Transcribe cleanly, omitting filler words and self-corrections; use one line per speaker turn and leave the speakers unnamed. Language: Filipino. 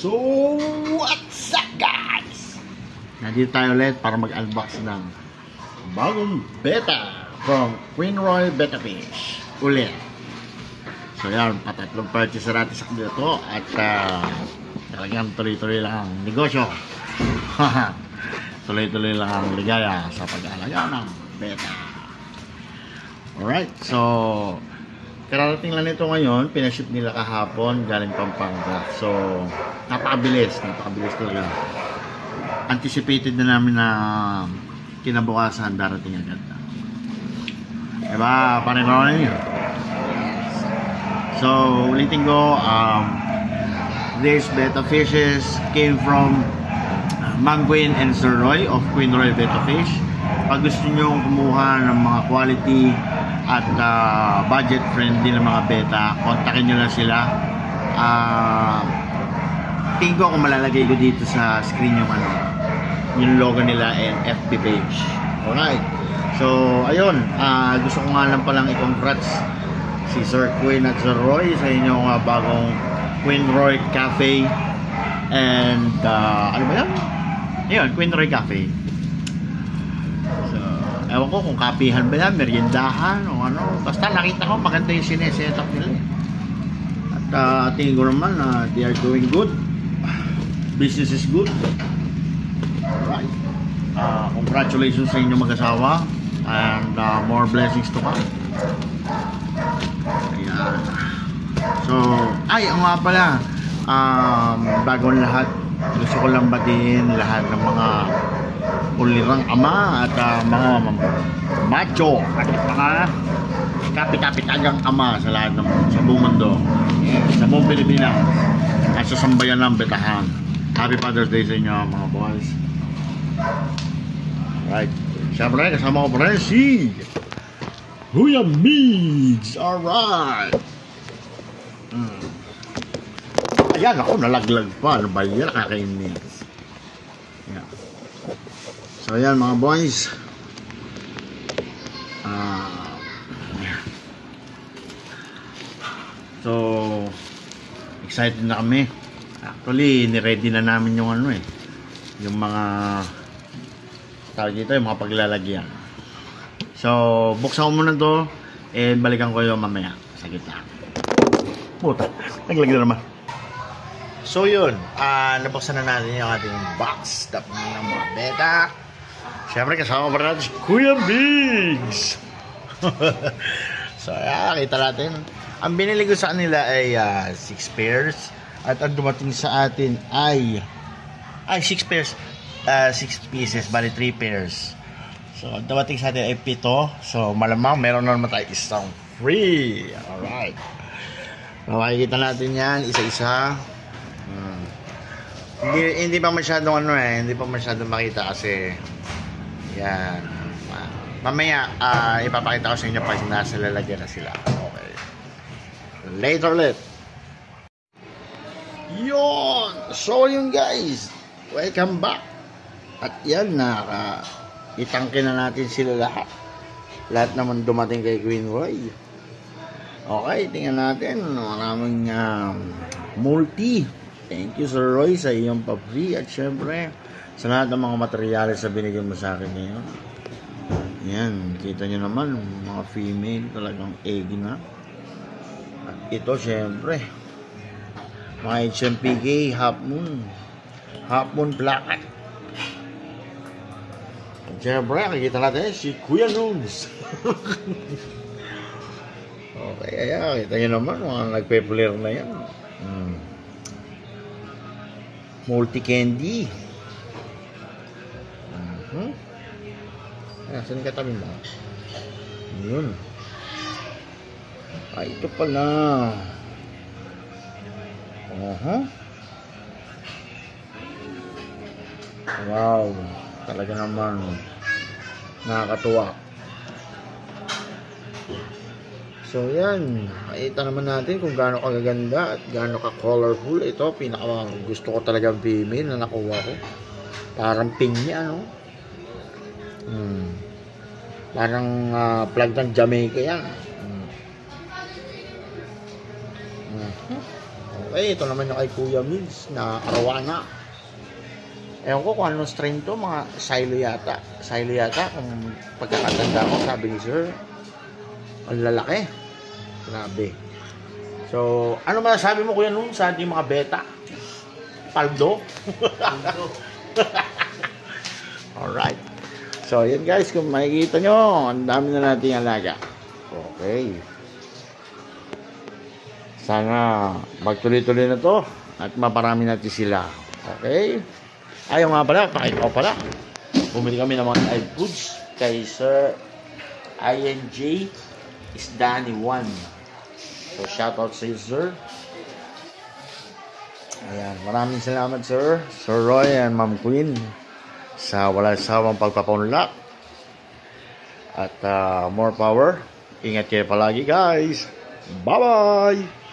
So, what's up guys? Nandito tayo ulit para mag-unbox ng bagong beta from Queen Roy Betta Fish ulit. So yan, patatlong purchase natin sa dito at talagang tuloy-tuloy lang ang negosyo. Tuloy-tuloy lang ang ligaya sa pag-aalaga ng beta. Alright, so kararating lang nito ngayon, pinaship nila kahapon galing Pampanga. So, napakabilis talaga. Anticipated na namin na kinabukasan darating agad. Diba, panigurawan niyo? So, ulitin ko, these betta fishes came from Ma'am Gwen and Sir Roy of Queen Roy Betta Fish. Pag gusto nyo kumuha ng mga quality at budget friendly na mga beta, kontakin nyo lang sila. Tingin ko kung malalagay ko dito sa screen yung logo nila and FB page. Alright, so ayun, gusto ko nga lang palang i-congrats si Sir Queen at Sir Roy sa inyong bagong Queen Roy Cafe and ano ba yan? Ayun, Queen Roy Cafe. Ewan ko kung kapihan ba yan, meriendahan o ano. Basta nakita ko maganda yung sineset up nila. At tingin ko naman they are doing good. Business is good. Alright. Congratulations sa inyo mag-asawa. And more blessings to come. Ayan. So, ang nga pala, bago lahat, gusto ko lang batiin lahat ng mga ulirang ama at mga macho at mga kapit-kapitagang ama sa lahat ng sa buong mundo, sa buong Pilipinas at sa sambayan ng betahan. Happy Father's Day sa inyo mga boys. Right, siyempre kasama ko pa rin si Kuya Migs. Alright, ayan ako, nalaglag pa. Ano ba yan? Nakakainis. Yeah. So ayan mga boys, so excited na kami. Actually ni-ready na namin yung yung mga tawag dito, yung mga paglalagyan. So buksan ko muna to and balikan ko yung mamaya sa gitna. Puta, naglag na naman. So yun, nabuksan na natin yung ating box ng mga beta. Siyempre kasama pa natin si Kuya Biggs. So kita natin. Ang binili ko sa kanila ay 6 pairs. At ang dumating sa atin ay 6 pairs, 6 pieces, bali 3 pairs. So ang dumating sa atin ay 7. So malamang meron na naman tayo isang free. Alright, makikita natin yan isa-isa. Hindi pa masyadong hindi pa masyadong makita kasi yan. Mamaya ipapakita ko sa inyo pag nasa lalagyan na sila. Okay, later ulit. Yun, so yun guys, welcome back. At yan, itangke na natin sila lahat naman dumating kay Queen Roy. Okay, tingnan natin. Maraming multi. Thank you Sir Roy sa iyong pa-free. At syempre sa lahat ng mga materyales na binigyan mo sa akin ngayon. Yan, kita nyo naman mga female, talagang egg na. At ito syempre mga HMPK half moon black. At syempre nakikita natin si Kuya Nunes. Okay, ayan, kita nyo naman mga nagpe-flare na yan. Multi candy. Saan ka tabi mo? Yun. Ito pala. Wow, talaga naman nakakatuwa. So yan, makita naman natin kung gaano kagaganda at gaano ka colorful. Ito, pinaka gusto ko talagang female na nakuha ko. Parang pinya, no? Parang flag ng Jamaica yan. Okay, ito naman yung kay Kuya Migs na Arowana. Ewan ko kung anong strain to, mga silo yata. Silo yata, kung pagkakatanda ko, sabi ni Sir. Ang lalaki. Grabe. So, ano masasabi mo Kuya Nung sa ating mga beta? Paldo? Alright. So, yan guys, kung makikita nyo, ang dami na nating alaga. Okay. Sana magtuloy-tuloy na to at maparami natin sila. Okay? Ayaw nga pala, pakita ko pala. Bumili kami ng mga live goods kay Sir INJ Isdani 1. So, shoutout sa iyo, Sir. Ayan, maraming salamat, Sir. Sir Roy and Ma'am Queen sa walang sawang pagpapaunlak. At more power. Ingat kayo palagi, guys. Bye-bye!